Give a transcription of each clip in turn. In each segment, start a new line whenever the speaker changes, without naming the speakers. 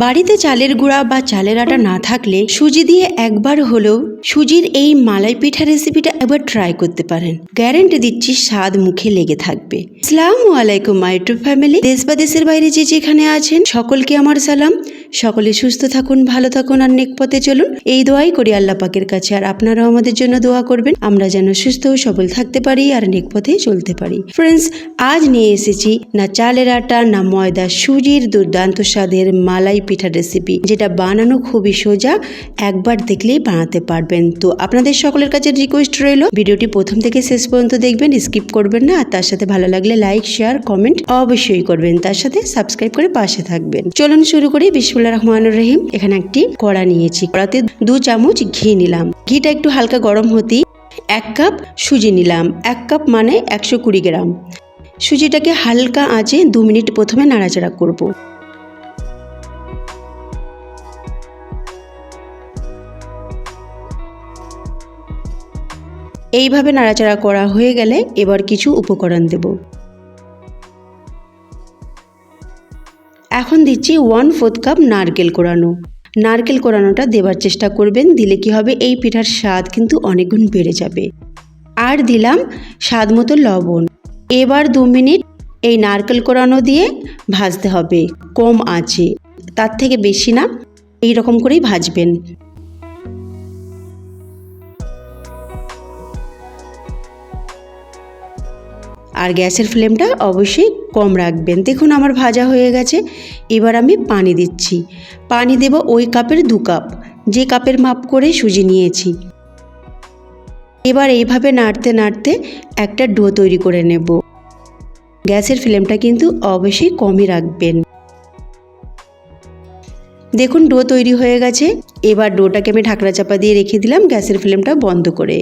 বাড়িতে চালের গুঁড়া বা চালের আটা না থাকলে সুজি দিয়ে একবার হলেও সুজির এই মালাই পিঠা রেসিপিটা একবার ট্রাই করতে পারেন। গ্যারান্টি দিচ্ছি স্বাদ মুখে লেগে থাকবে। আসসালামু আলাইকুম মাই ইউটিউব ফ্যামিলি। দেশ বা দেশের বাইরে যে যেখানে আছেন সকলকে আমার সালাম। সকলে সুস্থ থাকুন, ভালো থাকুন আর নেক পথে চলুন, এই দোয়াই করি আল্লাহ পাকের কাছে। আর আপনারাও আমাদের জন্য দোয়া করবেন, আমরা যেন সুস্থ ও সবল থাকতে পারি আর নেক পথে চলতে পারি। ফ্রেন্ডস, আজ নিয়ে এসেছি না চালের আটা না ময়দা, সুজির দুর্দান্ত স্বাদের মালাই পিঠা রেসিপি, যেটা বানানো খুবই সোজা, একবার দেখলেই বানাতে পারবেন। তো আপনাদের সকলের কাছে রিকোয়েস্ট রইল, ভিডিওটি প্রথম থেকে শেষ পর্যন্ত দেখবেন, স্কিপ করবেন না। আর তার সাথে ভালো লাগলে লাইক, শেয়ার, কমেন্ট অবশ্যই করবেন, তার সাথে সাবস্ক্রাইব করে পাশে থাকবেন। চলুন শুরু করি। বিসমিল্লাহির রহমানির রহিম। এখানে একটি কড়া নিয়েছি, কড়াতে 2 চামচ ঘি নিলাম। ঘিটা একটু হালকা গরম হতেই 1 কাপ সুজি নিলাম। 1 কাপ মানে 120 গ্রাম। সুজিটাকে হালকা আঁচে 2 মিনিট প্রথমে নাড়াচাড়া করব। এইভাবে নাড়াচাড়া করা হয়ে গেলে এবার কিছু উপকরণ দেব। এখন দিচ্ছি 1/4 কাপ নারকেল কোড়ানো। নারকেল কোড়ানোটা দেবার চেষ্টা করবেন, দিলে কি হবে, এই পিঠার স্বাদ কিন্তু অনেক গুণ বেড়ে যাবে। আর দিলাম স্বাদ মতো লবণ। এবার 2 মিনিট এই নারকেল কোড়ানো দিয়ে ভাজতে হবে কম আঁচে, তার থেকে বেশি না, এই রকম করেই ভাজবেন। আর গ্যাসের ফ্লেমটা অবশ্যই কম রাখবেন। দেখুন আমার ভাজা হয়ে গেছে। এবার আমি পানি দিচ্ছি। পানি দেব ওই কাপের 2 কাপ, যে কাপের মাপ করে সুজি নিয়েছি। এবার এইভাবে নাড়তে নাড়তে একটা ডো তৈরি করে নেব। গ্যাসের ফ্লেমটা কিন্তু অবশ্যই কমই রাখবেন। দেখুন ডো তৈরি হয়ে গেছে। এবার ডোটাকে আমি ঢাকনা চাপা দিয়ে রেখে দিলাম গ্যাসের ফ্লেমটা বন্ধ করে।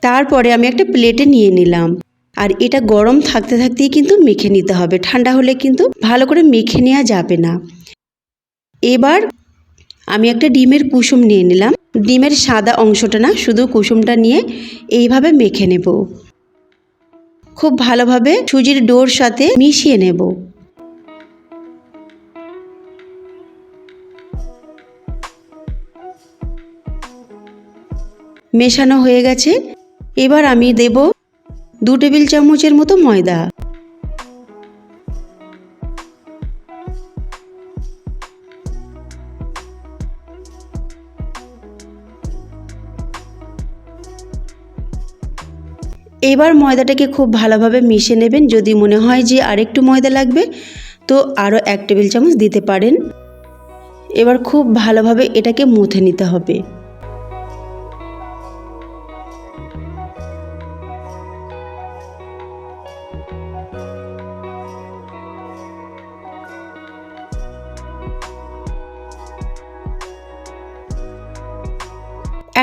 তারপরে আমি একটা প্লেটে নিয়ে নিলাম। আর এটা গরম থাকতে থাকতেই কিন্তু মেখে নিতে হবে, ঠান্ডা হলে কিন্তু ভালো করে মেখে নেওয়া যাবে না। এবার আমি একটা ডিমের কুসুম নিয়ে নিলাম। ডিমের সাদা অংশটা না, শুধু কুসুমটা নিয়ে এইভাবে মেখে নেব। খুব ভালোভাবে সুজির ডোর সাথে মিশিয়ে নেব। মেশানো হয়ে গেছে। এবার আমি দেব 2 টেবিল চামচের মতো ময়দা। এবার ময়দাটাকে খুব ভালোভাবে মিশিয়ে নেবেন। যদি মনে হয় যে আরেকটু ময়দা লাগবে তো আরও 1 টেবিল চামচ দিতে পারেন। এবার খুব ভালোভাবে এটাকে মুথে নিতে হবে।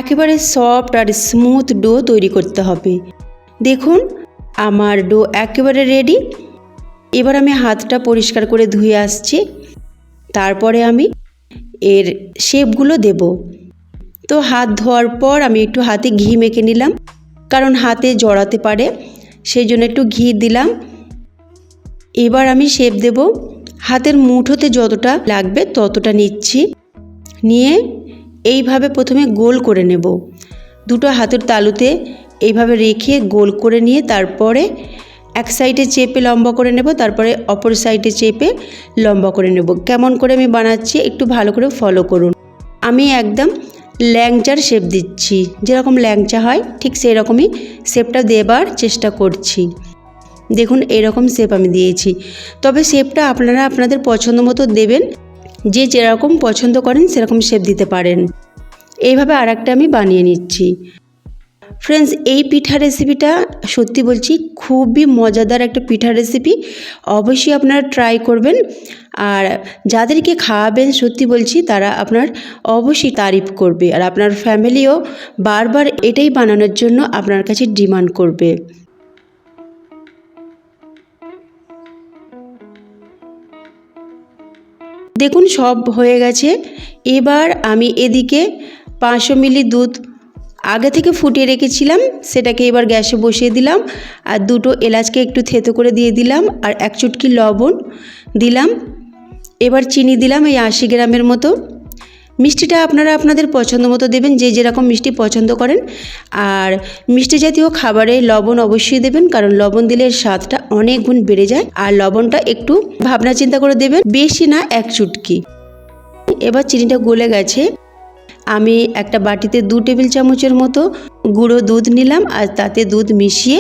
একেবারে সফট আর স্মুথ ডো তৈরি করতে হবে। দেখুন আমার ডো একেবারে রেডি। এবার আমি হাতটা পরিষ্কার করে ধুয়ে আসছি। তারপরে আমি এর শেপগুলো দেব। তো হাত ধোয়ার পর আমি একটু হাতে ঘি মেখে নিলাম, কারণ হাতে জড়াতে পারে, সেই জন্য একটু ঘি দিলাম। এবার আমি শেপ দেব। হাতের মুঠোতে যতটা লাগবে ততটা নিচ্ছি, নিয়ে এইভাবে প্রথমে গোল করে নেব। 2টো হাতের তালুতে এইভাবে রেখে গোল করে নিয়ে তারপরে এক সাইডে চেপে লম্বা করে নেব, তারপরে অপর সাইডে চেপে লম্বা করে নেব। কেমন করে আমি বানাচ্ছি একটু ভালো করে ফলো করুন। আমি একদম ল্যাংচার শেপ দিচ্ছি, যেরকম ল্যাংচা হয় ঠিক সেই রকমই শেপটা দেবার চেষ্টা করছি। দেখুন এরকম শেপ আমি দিয়েছি, তবে শেপটা আপনারা আপনাদের পছন্দ মতো দেবেন, যে যেরকম পছন্দ করেন সেরকম শেপ দিতে পারেন। এইভাবে আরেকটা আমি বানিয়ে নিচ্ছি। ফ্রেন্ডস, এই পিঠা রেসিপিটা সত্যি বলছি খুবই মজাদার একটা পিঠা রেসিপি, অবশ্যই আপনারা ট্রাই করবেন। আর যাদেরকে খাওয়াবেন সত্যি বলছি তারা আপনার অবশ্যই তারিফ করবে, আর আপনার ফ্যামিলিও বারবার এটাই বানানোর জন্য আপনার কাছে ডিমান্ড করবে। দেখুন সব হয়ে গেছে। এবার আমি এদিকে 500 মিলি দুধ আগে থেকে ফুটিয়ে রেখেছিলাম, সেটাকে এবার গ্যাসে বসিয়ে দিলাম। আর 2টো এলাচকে একটু থেতো করে দিয়ে দিলাম, আর 1 চুটকি লবণ দিলাম। এবার চিনি দিলাম এই 80 গ্রামের মতো। মিষ্টিটা আপনারা আপনাদের পছন্দ মতো দেবেন, যে যেরকম মিষ্টি পছন্দ করেন। আর মিষ্টি জাতীয় খাবারে লবণ অবশ্যই দেবেন, কারণ লবণ দিলে স্বাদটা অনেক গুণ বেড়ে যায়। আর লবণটা একটু ভাবনা চিন্তা করে দেবেন, বেশি না, 1 চুটকি। এবার চিনিটা গলে গেছে। আমি একটা বাটিতে 2 টেবিল চামচের মতো গুঁড়ো দুধ নিলাম, আর তাতে দুধ মিশিয়ে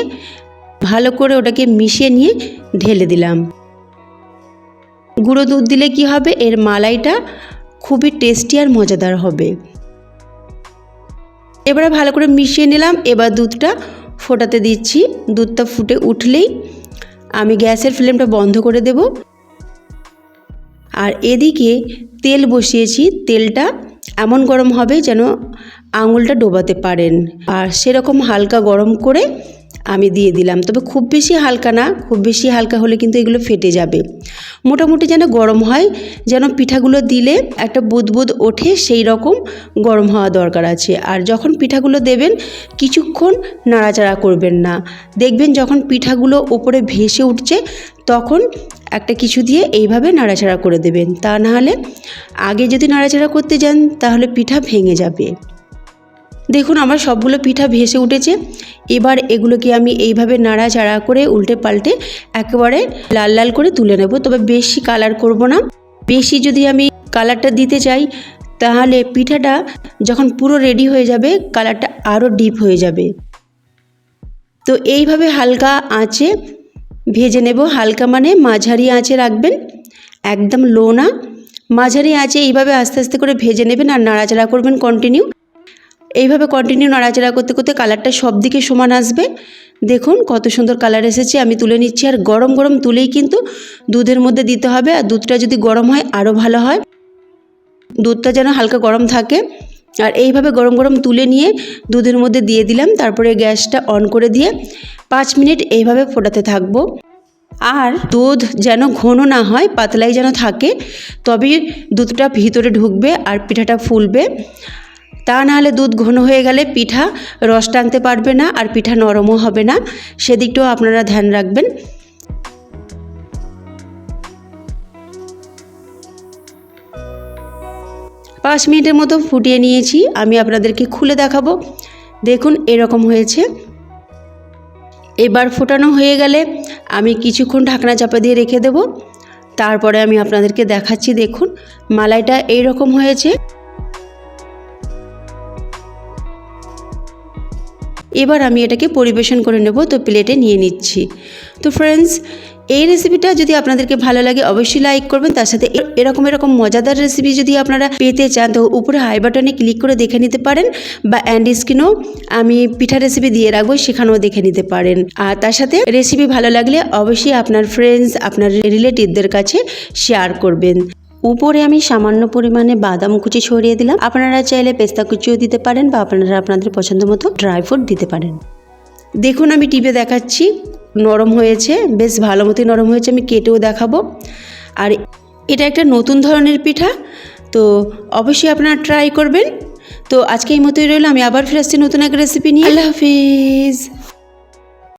ভালো করে ওটাকে মিশিয়ে নিয়ে ঢেলে দিলাম। গুঁড়ো দুধ দিলে কি হবে, এর মালাইটা খুবই টেস্টি আর মজাদার হবে। এবারে ভালো করে মিশিয়ে নিলাম। এবার দুধটা ফোটাতে দিচ্ছি। দুধটা ফুটে উঠলেই আমি গ্যাসের ফ্লেমটা বন্ধ করে দেব। আর এদিকে তেল বসিয়েছি। তেলটা এমন গরম হবে যেন আঙুলটা ডোবাতে পারেন, আর সেরকম হালকা গরম করে আমি দিয়ে দিলাম। তবে খুব বেশি হালকা না, খুব বেশি হালকা হলে কিন্তু এগুলো ফেটে যাবে। মোটামুটি যেন গরম হয়, যেন পিঠাগুলো দিলে একটা বুদবুদ ওঠে, সেই রকম গরম হওয়া দরকার আছে। আর যখন পিঠাগুলো দেবেন কিছুক্ষণ নাড়াচাড়া করবেন না। দেখবেন যখন পিঠাগুলো উপরে ভেসে উঠছে তখন একটা কিছু দিয়ে এইভাবে নাড়াচাড়া করে দেবেন। তা নাহলে আগে যদি নাড়াচাড়া করতে যান তাহলে পিঠা ভেঙে যাবে। দেখুন আমার সবগুলো পিঠা ভেসে উঠেছে। এবার এগুলোকে আমি এইভাবে নাড়াচাড়া করে উল্টে পাল্টে একেবারে লাল লাল করে তুলে নেব। তবে বেশি কালার করব না। বেশি যদি আমি কালারটা দিতে চাই তাহলে পিঠাটা যখন পুরো রেডি হয়ে যাবে কালারটা আরও ডিপ হয়ে যাবে। তো এইভাবে হালকা আঁচে ভেজে নেব। হালকা মানে মাঝারি আঁচে রাখবেন, একদম লো না, মাঝারি আঁচে এইভাবে আস্তে আস্তে করে ভেজে নেবেন আর নাড়াচাড়া করবেন কন্টিনিউ। এইভাবে কন্টিনিউ নাড়াচাড়া করতে করতে কালারটা সব দিকে সমান আসবে। দেখুন কত সুন্দর কালার এসেছে। আমি তুলে নিচ্ছি। আর গরম গরম তুলেই কিন্তু দুধের মধ্যে দিতে হবে। আর দুধটা যদি গরম হয় আরও ভালো হয়। দুধটা যেন হালকা গরম থাকে। আর এইভাবে গরম গরম তুলে নিয়ে দুধের মধ্যে দিয়ে দিলাম। তারপরে গ্যাসটা অন করে দিয়ে 5 মিনিট এইভাবে ফোটাতে থাকবো। আর দুধ যেন ঘন না হয়, পাতলাই যেন থাকে, তবেই দুধটা ভিতরে ঢুকবে আর পিঠাটা ফুলবে। তা নাহলে দুধ ঘন হয়ে গেলে পিঠা রস টানতে পারবে না আর পিঠা নরমও হবে না। সেদিকটাও আপনারা ধ্যান রাখবেন। পাঁচ মিনিটের মতো ফুটিয়ে নিয়েছি। আমি আপনাদেরকে খুলে দেখাবো। দেখুন এরকম হয়েছে। এবার ফোটানো হয়ে গেলে আমি কিছুক্ষণ ঢাকনা চাপা দিয়ে রেখে দেব। তারপরে আমি আপনাদেরকে দেখাচ্ছি। দেখুন মালাইটা এইরকম হয়েছে। এবার আমি এটাকে পরিবেশন করে নেব। তো প্লেটে নিয়ে নিচ্ছি। তো ফ্রেন্ডস, এই রেসিপিটা যদি আপনাদেরকে ভালো লাগে অবশ্যই লাইক করবেন। তার সাথে এরকম মজাদার রেসিপি যদি আপনারা পেতে চান তো উপরে আই বাটনে ক্লিক করে দেখে নিতে পারেন, বা এন্ড স্ক্রিনেও আমি পিঠা রেসিপি দিয়ে রাখবো, সেখানেও দেখে নিতে পারেন। আর তার সাথে রেসিপি ভালো লাগলে অবশ্যই আপনার ফ্রেন্ডস, আপনার রিলেটিভদের কাছে শেয়ার করবেন। উপরে আমি সামান্য পরিমাণে বাদাম কুচি ছড়িয়ে দিলাম। আপনারা চাইলে পেস্তা কুচিও দিতে পারেন, বা আপনারা আপনাদের পছন্দ মতো ড্রাই ফ্রুট দিতে পারেন। দেখুন আমি টিপে দেখাচ্ছি, নরম হয়েছে, বেশ ভালো মতোই নরম হয়েছে। আমি কেটেও দেখাবো। আর এটা একটা নতুন ধরনের পিঠা, তো অবশ্যই আপনারা ট্রাই করবেন। তো আজকে এই মতোই রইল। আমি আবার ফিরে আসছি নতুন এক রেসিপি নিয়ে। আল্লাহ হাফিজ।